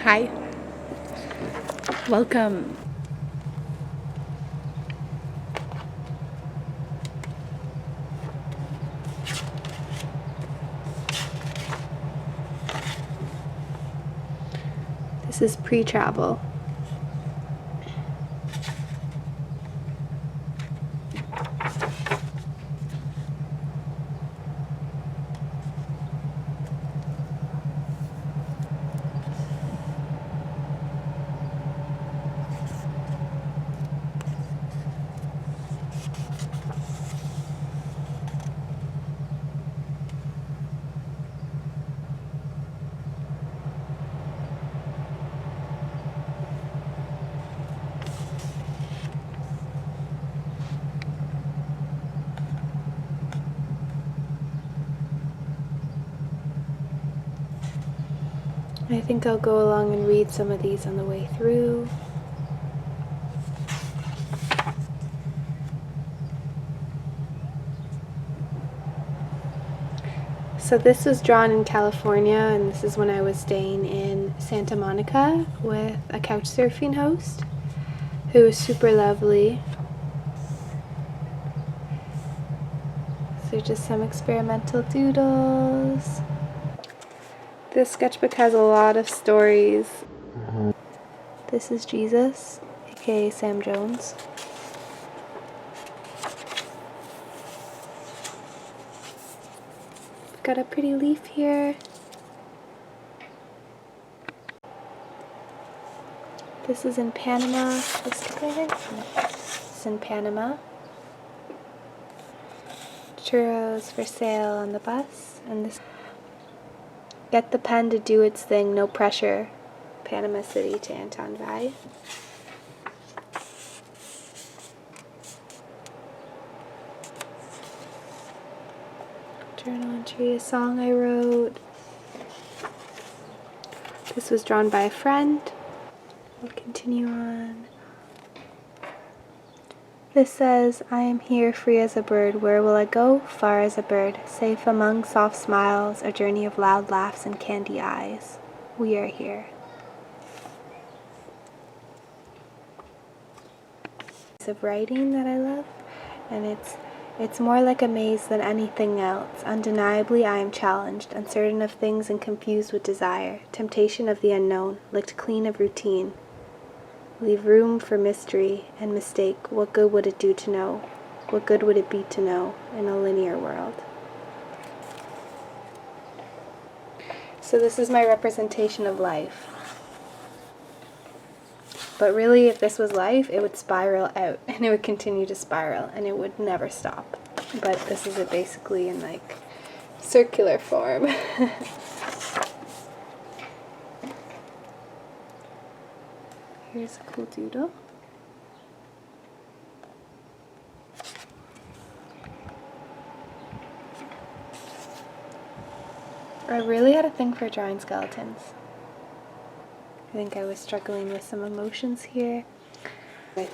Hi. Welcome. This is pre-travel. I think I'll go along and read some of these on the way through. So this was drawn in California, and this is when I was staying in Santa Monica with a couch surfing host who was super lovely. So just some experimental doodles. This sketchbook has a lot of stories. This is Jesus, aka Sam Jones. Got a pretty leaf here. This is in Panama. This is in Panama. Churros for sale on the bus. And this. Get the pen to do its thing, no pressure. Panama City to Anton Vai. Journal entry, a song I wrote. This was drawn by a friend. We'll continue on. This says, I am here free as a bird. Where will I go? Far as a bird. Safe among soft smiles, a journey of loud laughs and candy eyes. We are here. Piece of writing that I love, and it's more like a maze than anything else. Undeniably I am challenged, uncertain of things and confused with desire. Temptation of the unknown, licked clean of routine. Leave room for mystery and mistake. What good would it do to know? What good would it be to know in a linear world? So this is my representation of life. But really, if this was life, it would spiral out, and it would continue to spiral, and it would never stop. But this is it basically in like circular form. Here's a cool doodle. I really had a thing for drawing skeletons. I think I was struggling with some emotions here, which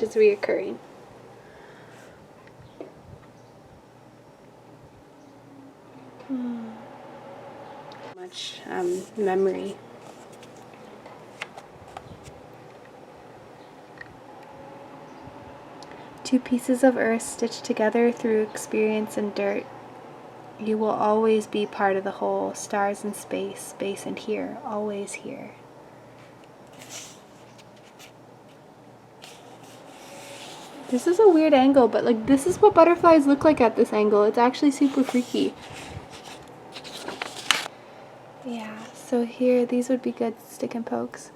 is reoccurring. Much memory. Two pieces of earth stitched together through experience and dirt. You will always be part of the whole. Stars and space, space and here, always here. This is a weird angle, but like this is what butterflies look like at this angle. It's actually super freaky. Yeah, so here, these would be good stick and pokes.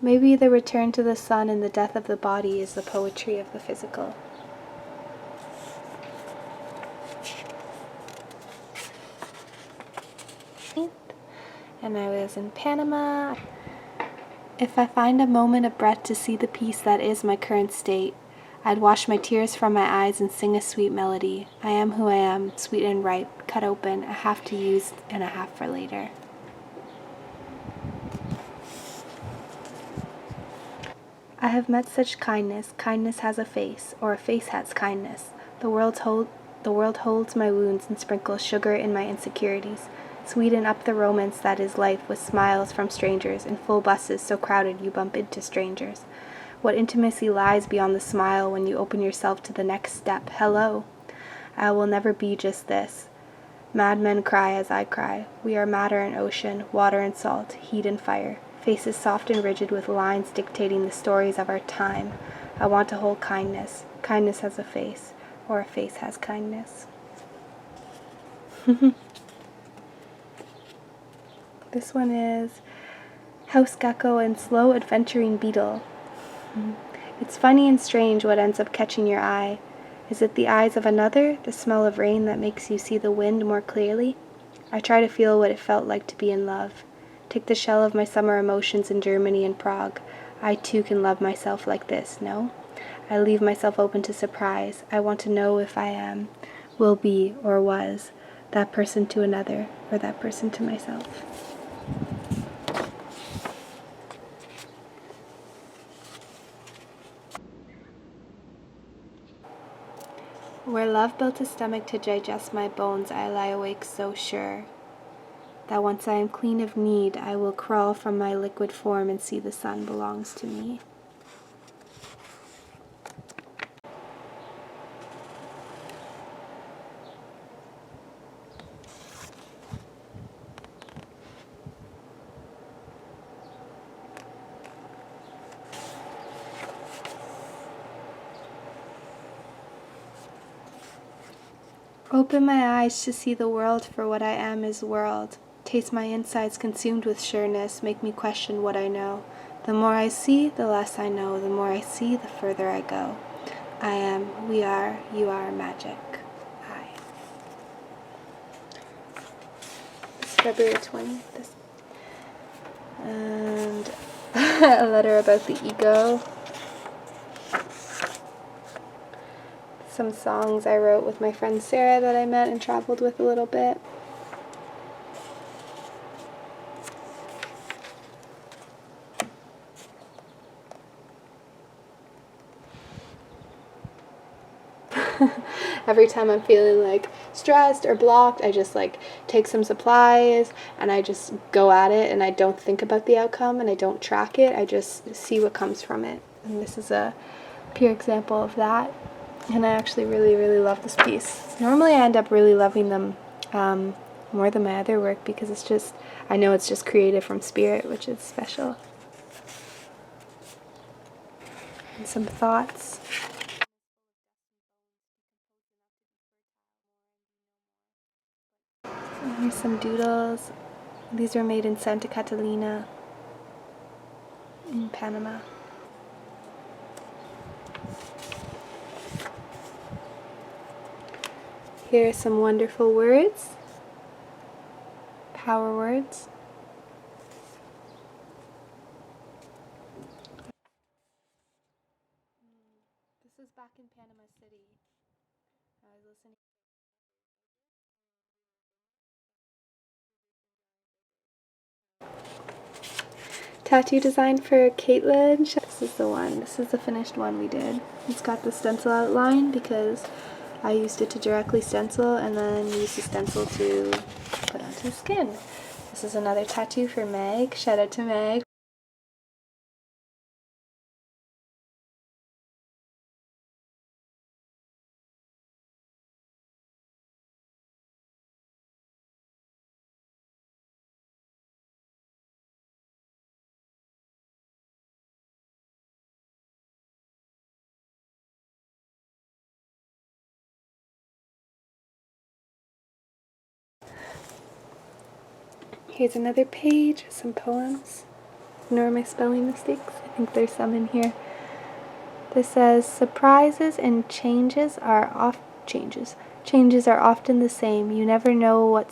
Maybe the return to the sun and the death of the body is the poetry of the physical. And I was in Panama. If I find a moment of breath to see the peace that is my current state, I'd wash my tears from my eyes and sing a sweet melody. I am who I am, sweet and ripe, cut open, a half to use and a half for later. I have met such kindness. Kindness has a face, or a face has kindness. The world holds my wounds and sprinkles sugar in my insecurities. Sweeten up the romance that is life with smiles from strangers in full buses so crowded you bump into strangers. What intimacy lies beyond the smile when you open yourself to the next step? Hello. I will never be just this. Madmen cry as I cry. We are matter and ocean, water and salt, heat and fire. Faces soft and rigid with lines dictating the stories of our time. I want to hold kindness. Kindness has a face, or a face has kindness. This one is House Gecko and Slow Adventuring Beetle. It's funny and strange what ends up catching your eye. Is it the eyes of another, the smell of rain that makes you see the wind more clearly? I try to feel what it felt like to be in love. Take the shell of my summer emotions in Germany and Prague. I too can love myself like this, no? I leave myself open to surprise. I want to know if I am, will be, or was, that person to another, or that person to myself. Where love built a stomach to digest my bones, I lie awake so sure that once I am clean of need, I will crawl from my liquid form and see the sun belongs to me. Open my eyes to see the world for what I am is world. Taste my insides consumed with sureness, make me question what I know. The more I see, the less I know. The more I see, the further I go. I am, we are, you are magic. I. It's February 20th. And a letter about the ego. Some songs I wrote with my friend Sarah that I met and traveled with a little bit. Every time I'm feeling like stressed or blocked, I just like take some supplies and I just go at it, and I don't think about the outcome and I don't track it. I just see what comes from it. And this is a pure example of that. And I actually really, really love this piece. Normally I end up really loving them more than my other work because it's just, I know it's just created from spirit, which is special. And some thoughts. And here's some doodles. These were made in Santa Catalina in Panama. Here are some wonderful words, power words. This was back in Panama City. I was listening. Tattoo design for Caitlin. This is the one. This is the finished one we did. It's got the stencil outline because I used it to directly stencil and then use the stencil to put onto the skin. This is another tattoo for Meg. Shout out to Meg. Here's another page, some poems. Ignore my spelling mistakes. I think there's some in here. This says, surprises and changes are often the same. You never know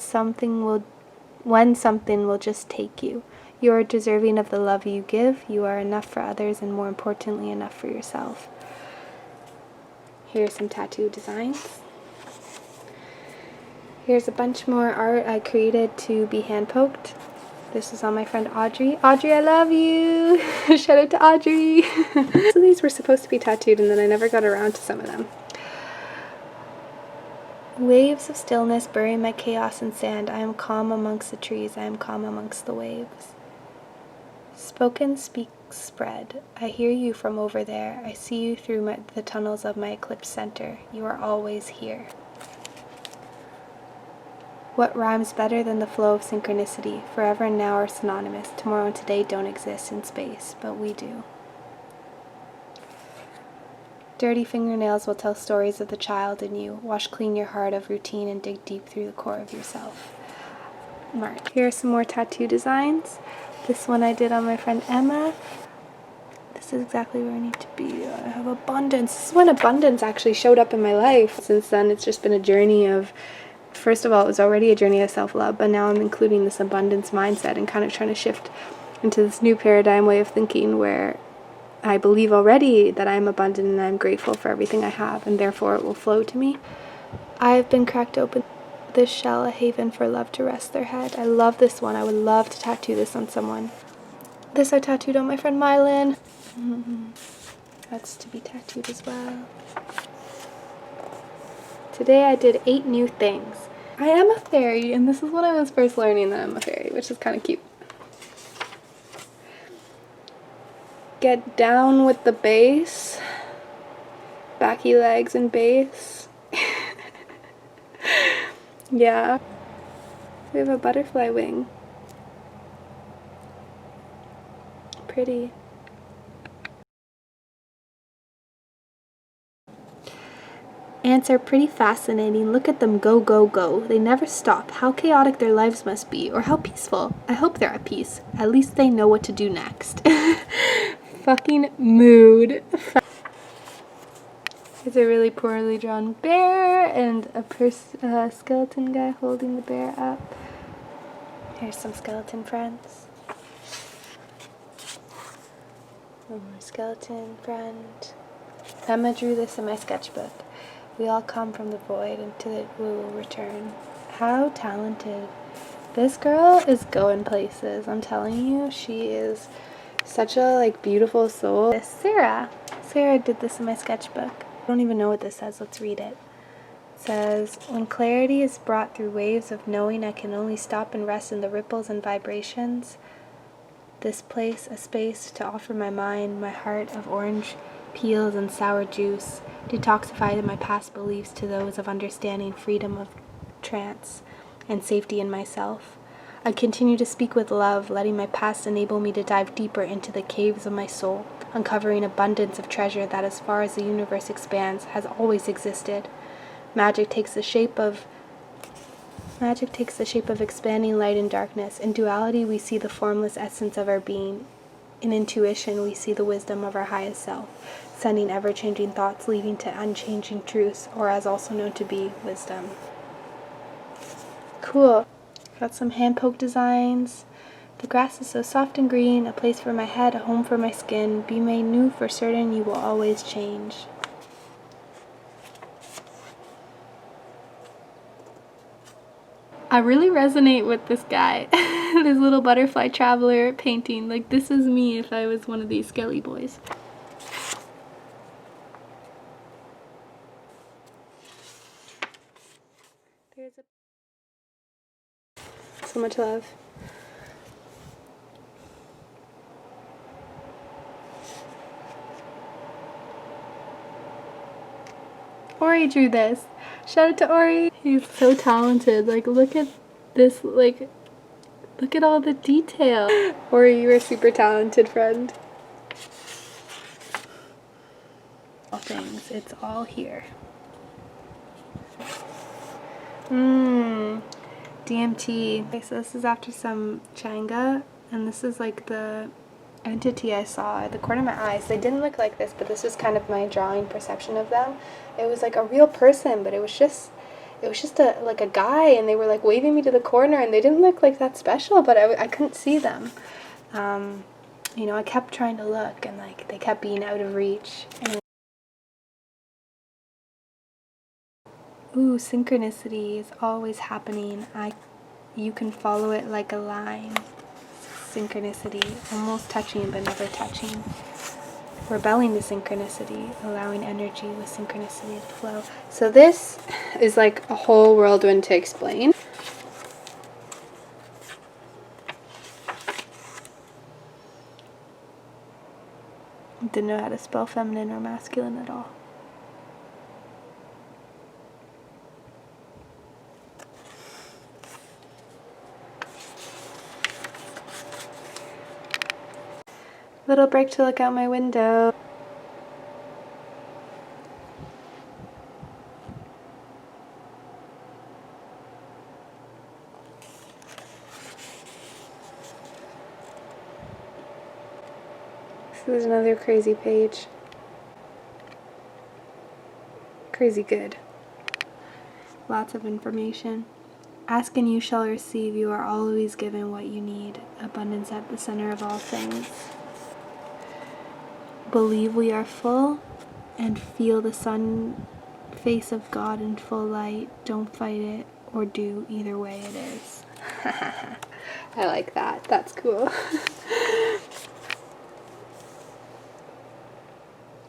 when something will just take you. You are deserving of the love you give. You are enough for others and more importantly enough for yourself. Here's some tattoo designs. Here's a bunch more art I created to be hand poked. This is on my friend Audrey. Audrey, I love you! Shout out to Audrey! So these were supposed to be tattooed and then I never got around to some of them. Waves of stillness bury my chaos in sand. I am calm amongst the trees. I am calm amongst the waves. Spoken speaks spread. I hear you from over there. I see you through the tunnels of my eclipse center. You are always here. What rhymes better than the flow of synchronicity? Forever and now are synonymous. Tomorrow and today don't exist in space, but we do. Dirty fingernails will tell stories of the child in you. Wash clean your heart of routine and dig deep through the core of yourself. Mark. Here are some more tattoo designs. This one I did on my friend Emma. This is exactly where I need to be. I have abundance. This is when abundance actually showed up in my life. Since then, it's just been a journey of, first of all, it was already a journey of self-love, but now I'm including this abundance mindset and kind of trying to shift into this new paradigm way of thinking where I believe already that I'm abundant and I'm grateful for everything I have, and therefore it will flow to me. I have been cracked open. This shell, a haven for love to rest their head. I love this one. I would love to tattoo this on someone. This I tattooed on my friend Mylan. That's to be tattooed as well. Today I did 8 new things. I am a fairy, and this is when I was first learning that I'm a fairy, which is kind of cute. Get down with the bass. Backy legs and bass. Yeah. We have a butterfly wing. Pretty. Ants are pretty fascinating. Look at them go, go, go. They never stop. How chaotic their lives must be, or how peaceful. I hope they're at peace. At least they know what to do next. Fucking mood. There's a really poorly drawn bear and a skeleton guy holding the bear up. Here's some skeleton friends. One more skeleton friend. Emma drew this in my sketchbook. We all come from the void, and to it we will return. How talented. This girl is going places. I'm telling you, she is such a beautiful soul. Sarah did this in my sketchbook. I don't even know what this says. Let's read it. It says, when clarity is brought through waves of knowing, I can only stop and rest in the ripples and vibrations. This place, a space to offer my mind, my heart of orange peels and sour juice, detoxify my past beliefs to those of understanding, freedom of trance, and safety in myself. I continue to speak with love, letting my past enable me to dive deeper into the caves of my soul, uncovering abundance of treasure that, as far as the universe expands, has always existed. Magic takes the shape of expanding light and darkness. In duality, we see the formless essence of our being. In intuition, we see the wisdom of our highest self, sending ever-changing thoughts leading to unchanging truths, or as also known to be, wisdom. Cool. Got some hand-poke designs. The grass is so soft and green, a place for my head, a home for my skin. Be made new, for certain you will always change. I really resonate with this guy. This little butterfly traveler painting. This is me if I was one of these skelly boys. So much love. Ori drew this. Shout out to Ori. He's so talented. Look at this, look at all the detail. Ori, you are super talented, friend. All things, it's all here. DMT. Okay, so this is after some Changa, and this is the entity I saw at the corner of my eyes. They didn't look like this, but this was kind of my drawing perception of them. It was a real person, but it was just a guy, and they were waving me to the corner, and they didn't look that special, but I couldn't see them. I kept trying to look, and they kept being out of reach. And ooh, synchronicity is always happening. You can follow it like a line. Synchronicity, almost touching but never touching. rebelling to synchronicity, allowing energy with synchronicity to flow. So this is like a whole whirlwind to explain. Didn't know how to spell feminine or masculine at all. Little break to look out my window. This is another crazy page. Crazy good. Lots of information. Ask and you shall receive. You are always given what you need. Abundance at the center of all things. Believe we are full and feel the sun face of God in full light. Don't fight it or do. Either way it is. I like that. That's cool.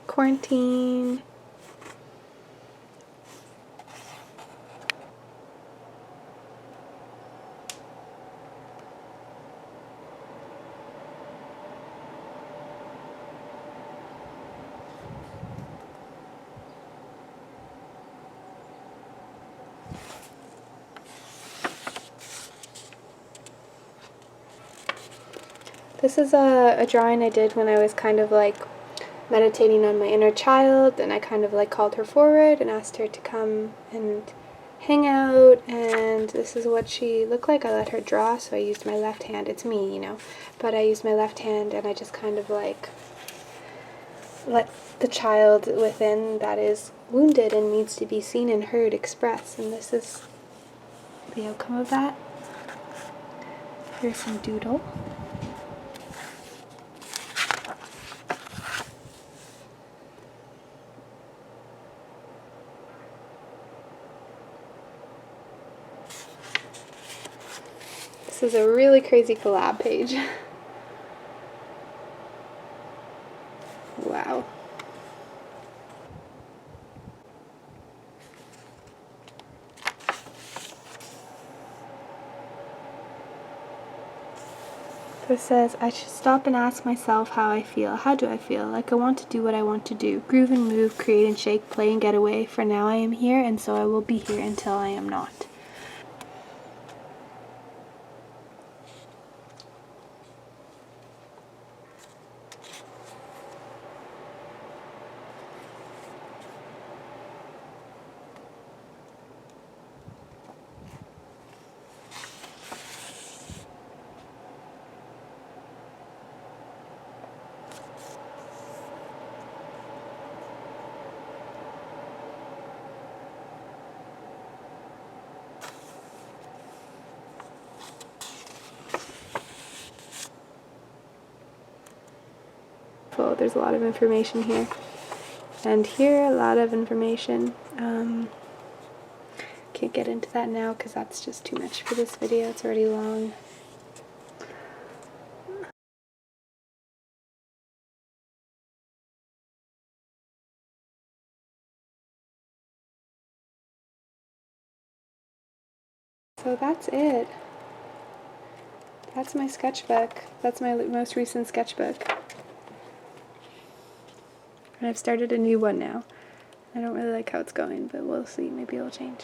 Quarantine. This is a drawing I did when I was kind of like meditating on my inner child, and I kind of like called her forward and asked her to come and hang out, and this is what she looked like. I let her draw, so I used my left hand. It's me, you know, but I used my left hand and I just kind of like let the child within that is wounded and needs to be seen and heard express, and this is the outcome of that. Here's some doodle. This is a really crazy collab page. Wow. This says, I should stop and ask myself how I feel. How do I feel? Like I want to do what I want to do. Groove and move, create and shake, play and get away. For now I am here, and so I will be here until I am not. There's a lot of information here, and here a lot of information. Can't get into that now because that's just too much for this video. It's already long. So that's it. That's my sketchbook. That's my most recent sketchbook. And I've started a new one now. I don't really like how it's going, but we'll see. Maybe it'll change.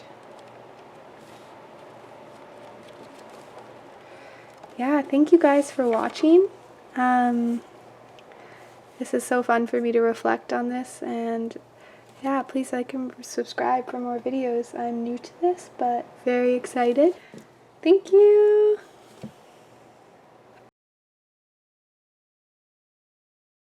Yeah, thank you guys for watching. This is so fun for me to reflect on this, and yeah, please like and subscribe for more videos. I'm new to this, but very excited. Thank you!